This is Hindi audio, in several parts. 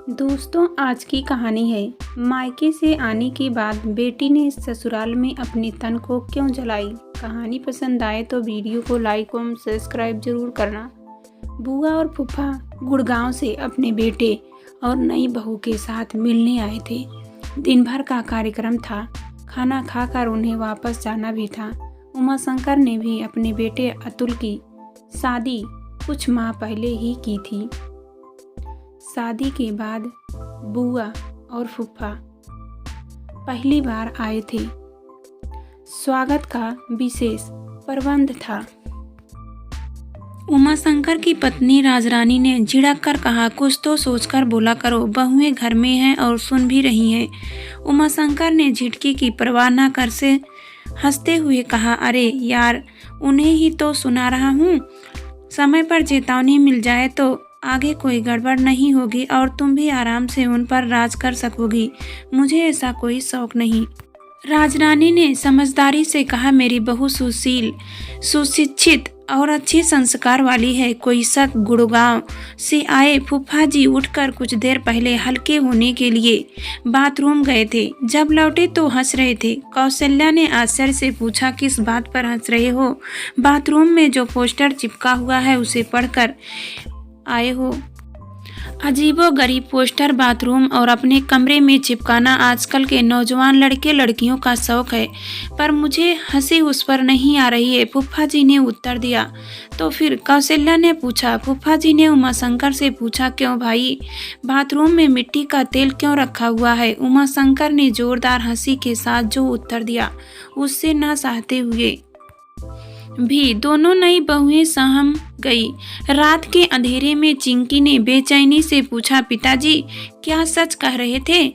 दोस्तों, आज की कहानी है मायके से आने के बाद बेटी ने ससुराल में अपने तन को क्यों जलाई। कहानी पसंद आए तो वीडियो को लाइक और सब्सक्राइब जरूर करना। बुआ और फूफा गुड़गांव से अपने बेटे और नई बहू के साथ मिलने आए थे। दिन भर का कार्यक्रम था। खाना खाकर उन्हें वापस जाना भी था। उमाशंकर ने भी अपने बेटे अतुल की शादी कुछ माह पहले ही की थी। शादी के बाद बुआ और फूफा पहली बार आए थे। स्वागत का विशेष प्रबंध था। उमाशंकर की पत्नी राजरानी ने झिड़क कर कहा, कुछ तो सोचकर बोला करो, बहुएं घर में हैं और सुन भी रही हैं। उमाशंकर ने झिटकी की परवाह न कर से हंसते हुए कहा, अरे यार, उन्हें ही तो सुना रहा हूँ। समय पर चेतावनी मिल जाए तो आगे कोई गड़बड़ नहीं होगी और तुम भी आराम से उन पर राज कर सकोगी। मुझे ऐसा कोई शौक नहीं। राजरानी ने समझदारी से कहा, मेरी बहू सुशील, सुशिक्षित और अच्छी संस्कार वाली है। कोई शक? गुड़गांव से आए फूफा जी उठकर कुछ देर पहले हल्के होने के लिए बाथरूम गए थे। जब लौटे तो हंस रहे थे। कौशल्या ने आश्चर्य से पूछा, किस बात पर हंस रहे हो? बाथरूम में जो पोस्टर चिपका हुआ है उसे पढ़कर आए हो? अजीबो गरीब पोस्टर बाथरूम और अपने कमरे में चिपकाना आजकल के नौजवान लड़के लड़कियों का शौक है, पर मुझे हंसी उस पर नहीं आ रही है, फूफा जी ने उत्तर दिया। तो फिर? कौशल्या ने पूछा। फूफा जी ने उमाशंकर से पूछा, क्यों भाई, बाथरूम में मिट्टी का तेल क्यों रखा हुआ है? उमाशंकर ने जोरदार हंसी के साथ जो उत्तर दिया उससे ना सहते हुए भी दोनों नई बहुएं सहम गई। रात के अंधेरे में चिंकी ने बेचैनी से पूछा, पिताजी क्या सच कह रहे थे?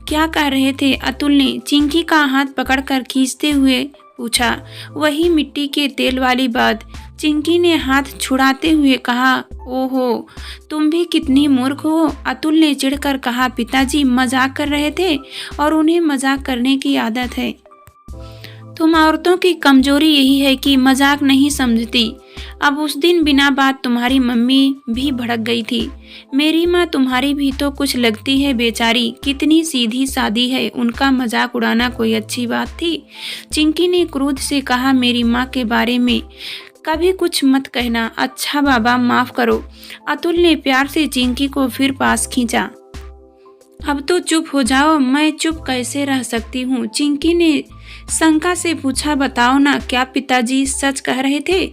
क्या कह रहे थे? अतुल ने चिंकी का हाथ पकड़कर खींचते हुए पूछा। वही मिट्टी के तेल वाली बात। चिंकी ने हाथ छुड़ाते हुए कहा, ओहो, तुम भी कितनी मूर्ख हो। अतुल ने चिढ़कर कहा, पिताजी मजाक कर रहे थे और उन्हें मजाक करने की आदत है। तुम औरतों की कमजोरी यही है कि मजाक नहीं समझती। अब उस दिन बिना बात तुम्हारी मम्मी भी भड़क गई थी। मेरी माँ तुम्हारी भी तो कुछ लगती है बेचारी, कितनी सीधी सादी है। उनका मजाक उड़ाना कोई अच्छी बात थी? चिंकी ने क्रोध से कहा, मेरी माँ के बारे में कभी कुछ मत कहना। अच्छा बाबा, माफ करो। अतुल ने प्यार से चिंकी को फिर पास खींचा। अब तो चुप हो जाओ। मैं चुप कैसे रह सकती हूँ? चिंकी ने शंका से पूछा, बताओ ना, क्या पिताजी सच कह रहे थे?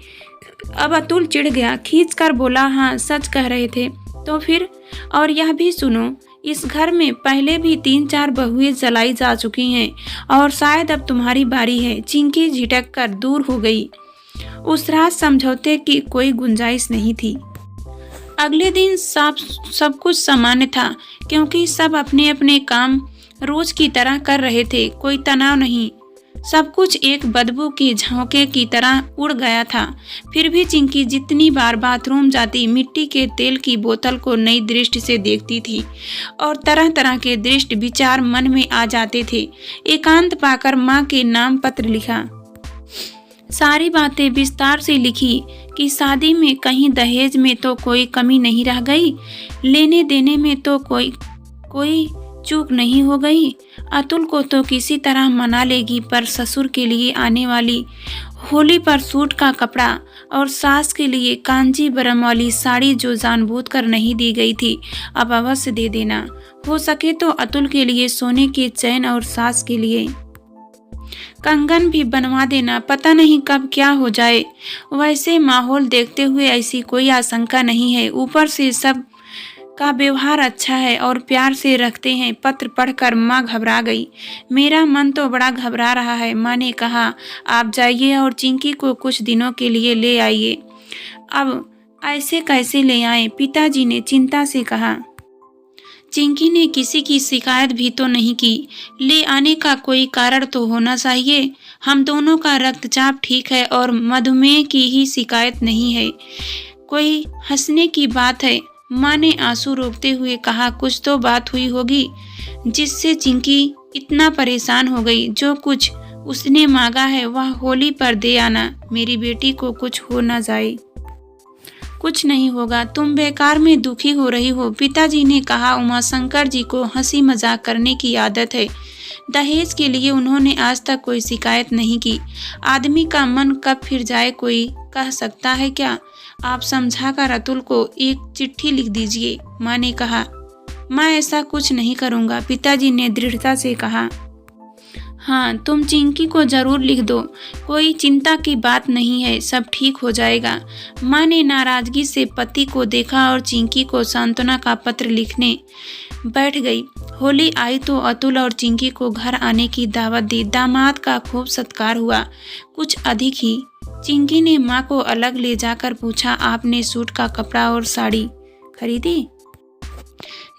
अब अतुल चिढ़ गया, खींच कर बोला, हाँ सच कह रहे थे। तो फिर? और यह भी सुनो, इस घर में पहले भी 3-4 बहुएं जलाई जा चुकी हैं और शायद अब तुम्हारी बारी है। चिंकी झिटक कर दूर हो गई। उस रात समझौते की कोई गुंजाइश नहीं थी। अगले दिन सब कुछ सामान्य था, क्योंकि सब अपने अपने काम रोज की तरह कर रहे थे। कोई तनाव नहीं। सब कुछ एक बदबू के झोंके की तरह उड़ गया था। फिर भी चिंकी जितनी बार बाथरूम जाती, मिट्टी के तेल की बोतल को नई दृष्टि से देखती थी और तरह तरह के दृष्टि विचार मन में आ जाते थे। एकांत पाकर माँ के नाम पत्र लिखा। सारी बातें विस्तार से लिखी कि शादी में कहीं दहेज में तो कोई कमी नहीं रह गई, लेने देने में तो कोई चूक नहीं हो गई। अतुल को तो किसी तरह मना लेगी, पर ससुर के लिए आने वाली होली पर सूट का कपड़ा और सास के लिए कांजीवरम वाली साड़ी जो जानबूझ कर नहीं दी गई थी, अब अवश्य दे देना। हो सके तो अतुल के लिए सोने के चैन और सास के लिए कंगन भी बनवा देना। पता नहीं कब क्या हो जाए। वैसे माहौल देखते हुए ऐसी कोई आशंका नहीं है। ऊपर से सब का व्यवहार अच्छा है और प्यार से रखते हैं। पत्र पढ़कर माँ घबरा गई। मेरा मन तो बड़ा घबरा रहा है। माँ ने कहा, आप जाइए और चिंकी को कुछ दिनों के लिए ले आइए। अब ऐसे कैसे ले आएं? पिताजी ने चिंता से कहा। चिंकी ने किसी की शिकायत भी तो नहीं की। ले आने का कोई कारण तो होना चाहिए। हम दोनों का रक्तचाप ठीक है और मधुमेह की ही शिकायत नहीं है। कोई हंसने की बात है? माँ ने आंसू रोकते हुए कहा, कुछ तो बात हुई होगी जिससे चिंकी इतना परेशान हो गई। जो कुछ उसने मांगा है वह होली पर दे आना। मेरी बेटी को कुछ हो न जाए। कुछ नहीं होगा, तुम बेकार में दुखी हो रही हो, पिताजी ने कहा। उमाशंकर जी को हंसी मजाक करने की आदत है। दहेज के लिए उन्होंने आज तक कोई शिकायत नहीं की। आदमी का मन कब फिर जाए कोई कह सकता है क्या? आप समझाकर अतुल को एक चिट्ठी लिख दीजिए, माँ ने कहा। मैं ऐसा कुछ नहीं करूँगा, पिताजी ने दृढ़ता से कहा। हाँ, तुम चिंकी को जरूर लिख दो, कोई चिंता की बात नहीं है, सब ठीक हो जाएगा। माँ ने नाराजगी से पति को देखा और चिंकी को सांत्वना का पत्र लिखने बैठ गई। होली आई तो अतुल और चिंकी को घर आने की दावत दी। दामाद का खूब सत्कार हुआ, कुछ अधिक ही। चिंकी ने माँ को अलग ले जाकर पूछा, आपने सूट का कपड़ा और साड़ी खरीदी?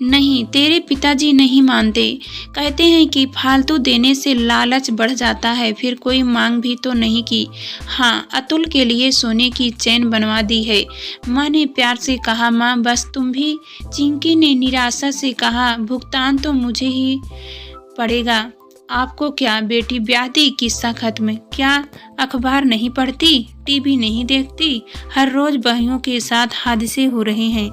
नहीं, तेरे पिताजी नहीं मानते, कहते हैं कि फालतू देने से लालच बढ़ जाता है। फिर कोई मांग भी तो नहीं की। हाँ, अतुल के लिए सोने की चैन बनवा दी है, माँ ने प्यार से कहा। माँ, बस तुम भी? चिंकी ने निराशा से कहा। भुगतान तो मुझे ही पड़ेगा। आपको क्या बेटी ब्याह दी, किस्सा खत्म? क्या अखबार नहीं पढ़ती, टीवी नहीं देखती? हर रोज बहनों के साथ हादसे हो रहे हैं।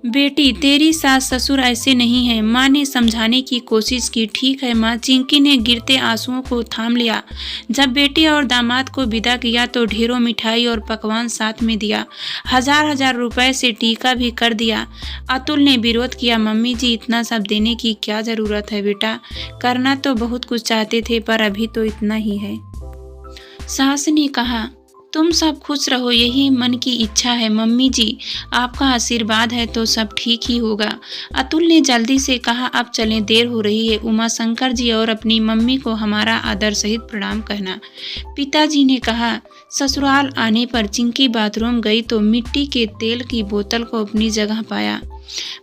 बेटी, तेरी सास ससुर ऐसे नहीं हैं, माँ ने समझाने की कोशिश की। ठीक है माँ, चिंकी ने गिरते आंसुओं को थाम लिया। जब बेटी और दामाद को विदा किया तो ढेरों मिठाई और पकवान साथ में दिया। हजार रुपए से टीका भी कर दिया। अतुल ने विरोध किया। मम्मी जी, इतना सब देने की क्या जरूरत है बेटा? करना तो बहुत कुछ चाहते थे, पर अभी तो इतना ही है। सास ने कहा, तुम सब खुश रहो, यही मन की इच्छा है। मम्मी जी, आपका आशीर्वाद है तो सब ठीक ही होगा। अतुल ने जल्दी से कहा, अब चलें, देर हो रही है। उमाशंकर जी और अपनी मम्मी को हमारा आदर सहित प्रणाम कहना। पिताजी ने कहा। ससुराल आने पर चिंकी बाथरूम गई तो मिट्टी के तेल की बोतल को अपनी जगह पाया।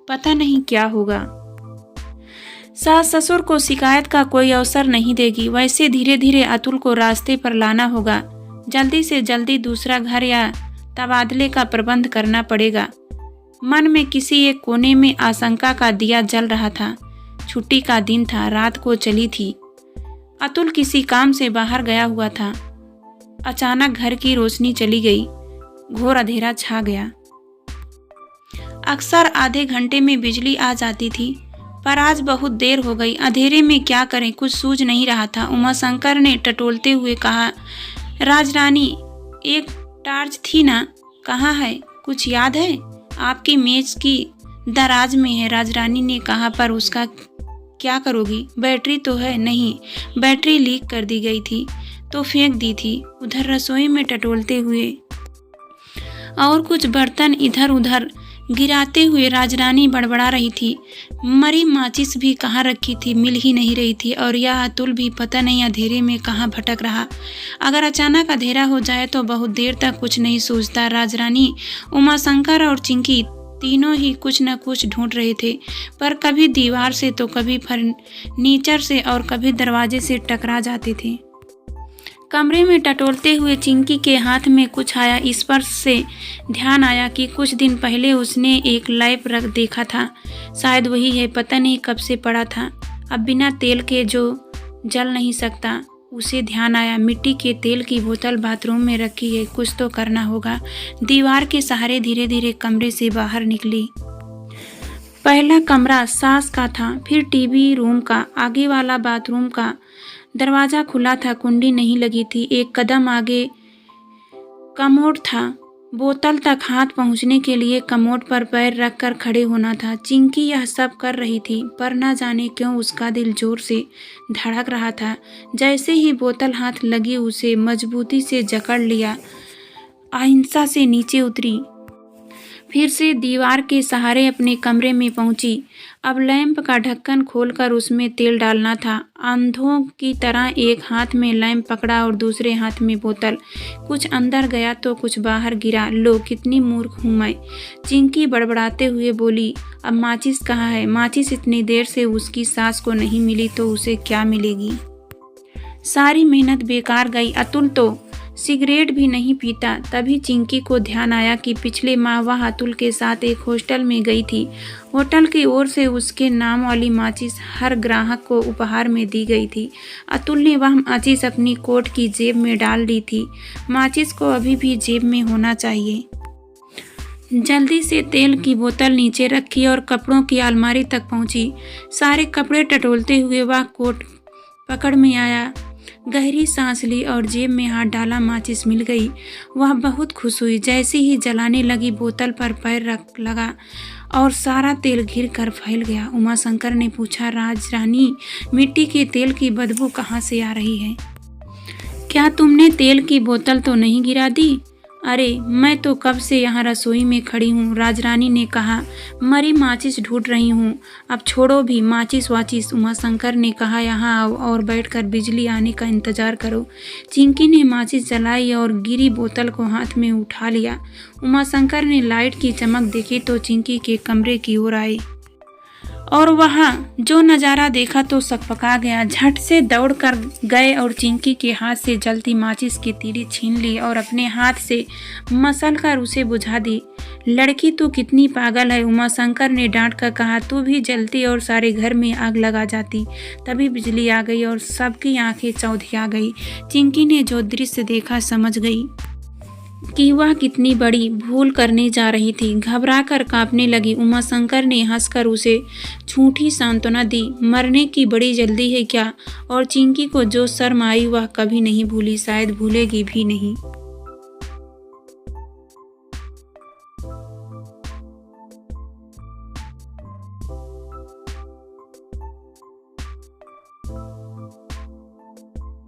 पता नहीं क्या होगा। सास ससुर को शिकायत का कोई अवसर नहीं देगी। वैसे धीरे धीरे अतुल को रास्ते पर लाना होगा। जल्दी से जल्दी दूसरा घर या तबादले का प्रबंध करना पड़ेगा। मन में किसी एक कोने में आशंका का दिया जल रहा था। छुट्टी का दिन था, रात को चली थी। अतुल किसी काम से बाहर गया हुआ था। अचानक घर की रोशनी चली गई, घोर अंधेरा छा गया। अक्सर आधे घंटे में बिजली आ जाती थी, पर आज बहुत देर हो गई। अंधेरे में क्या करें, कुछ सूझ नहीं रहा था। उमाशंकर ने टटोलते हुए कहा, राजरानी, एक टार्च थी ना, कहाँ है? कुछ याद है? आपकी मेज की दराज में है, राजरानी ने कहा। पर उसका क्या करोगी? बैटरी तो है? नहीं, बैटरी लीक कर दी गई थी तो फेंक दी थी। उधर रसोई में टटोलते हुए और कुछ बर्तन इधर उधर गिराते हुए राजरानी बड़बड़ा रही थी। मरी माचिस भी कहाँ रखी थी, मिल ही नहीं रही थी। और यह अतुल भी पता नहीं अंधेरे में कहाँ भटक रहा। अगर अचानक अंधेरा हो जाए तो बहुत देर तक कुछ नहीं सूझता। राजरानी, उमाशंकर और चिंकी तीनों ही कुछ न कुछ ढूंढ रहे थे, पर कभी दीवार से तो कभी फर्नीचर से और कभी दरवाजे से टकरा जाते थे। कमरे में टटोलते हुए चिंकी के हाथ में कुछ आया। स्पर्श से ध्यान आया कि कुछ दिन पहले उसने एक लैंप रख देखा था। शायद वही है, पता नहीं कब से पड़ा था। अब बिना तेल के जो जल नहीं सकता। उसे ध्यान आया, मिट्टी के तेल की बोतल बाथरूम में रखी है, कुछ तो करना होगा। दीवार के सहारे धीरे धीरे कमरे से बाहर निकली। पहला कमरा सास का था, फिर टीवी रूम का, आगे वाला बाथरूम का। दरवाजा खुला था, कुंडी नहीं लगी थी। एक कदम आगे कमोड था। बोतल तक हाथ पहुंचने के लिए कमोड पर पैर रखकर खड़े होना था। चिंकी यह सब कर रही थी, पर न जाने क्यों उसका दिल जोर से धड़क रहा था। जैसे ही बोतल हाथ लगी, उसे मजबूती से जकड़ लिया। अहिंसा से नीचे उतरी, फिर से दीवार के सहारे अपने कमरे में पहुंची। अब लैंप का ढक्कन खोलकर उसमें तेल डालना था। अंधों की तरह एक हाथ में लैंप पकड़ा और दूसरे हाथ में बोतल। कुछ अंदर गया तो कुछ बाहर गिरा। लो, कितनी मूर्ख हूँ मैं, चिंकी बड़बड़ाते हुए बोली। अब माचिस कहाँ है? माचिस इतनी देर से उसकी सास को नहीं मिली तो उसे क्या मिलेगी? सारी मेहनत बेकार गई। अतुल तो सिगरेट भी नहीं पीता। तभी चिंकी को ध्यान आया कि पिछले माह वह अतुल के साथ एक हॉस्टल में गई थी। होटल की ओर से उसके नाम वाली माचिस हर ग्राहक को उपहार में दी गई थी। अतुल ने वह माचिस अपनी कोट की जेब में डाल दी थी। माचिस को अभी भी जेब में होना चाहिए। जल्दी से तेल की बोतल नीचे रखी और कपड़ों की अलमारी तक पहुंची। सारे कपड़े टटोलते हुए वह कोट पकड़ में आया। गहरी सांस ली और जेब में हाथ डाला। माचिस मिल गई। वह बहुत खुश हुई। जैसे ही जलाने लगी, बोतल पर पैर रख लगा और सारा तेल गिर कर फैल गया। उमाशंकर ने पूछा, राजरानी, मिट्टी के तेल की बदबू कहाँ से आ रही है? क्या तुमने तेल की बोतल तो नहीं गिरा दी? अरे, मैं तो कब से यहाँ रसोई में खड़ी हूँ, राजरानी ने कहा। मरी माचिस ढूंढ रही हूँ। अब छोड़ो भी माचिस वाचिस, उमाशंकर ने कहा। यहाँ आओ और बैठकर बिजली आने का इंतजार करो। चिंकी ने माचिस जलाई और गिरी बोतल को हाथ में उठा लिया। उमाशंकर ने लाइट की चमक देखी तो चिंकी के कमरे की ओर आए और वहाँ जो नज़ारा देखा तो सकपका गया। झट से दौड़ कर गए और चिंकी के हाथ से जलती माचिस की तीली छीन ली और अपने हाथ से मसल कर उसे बुझा दी। लड़की तू कितनी पागल है, उमाशंकर ने डांट कर कहा। तू भी जलती और सारे घर में आग लगा जाती। तभी बिजली आ गई और सबकी आंखें चौंधिया गई। चिंकी ने जो दृश्य देखा समझ गई कि वह कितनी बड़ी भूल करने जा रही थी। घबरा कर कांपने लगी। उमाशंकर ने हंसकर उसे झूठी सांत्वना दी। मरने की बड़ी जल्दी है क्या? और चिंकी को जो शर्म आई वह कभी नहीं भूली, शायद भूलेगी भी नहीं।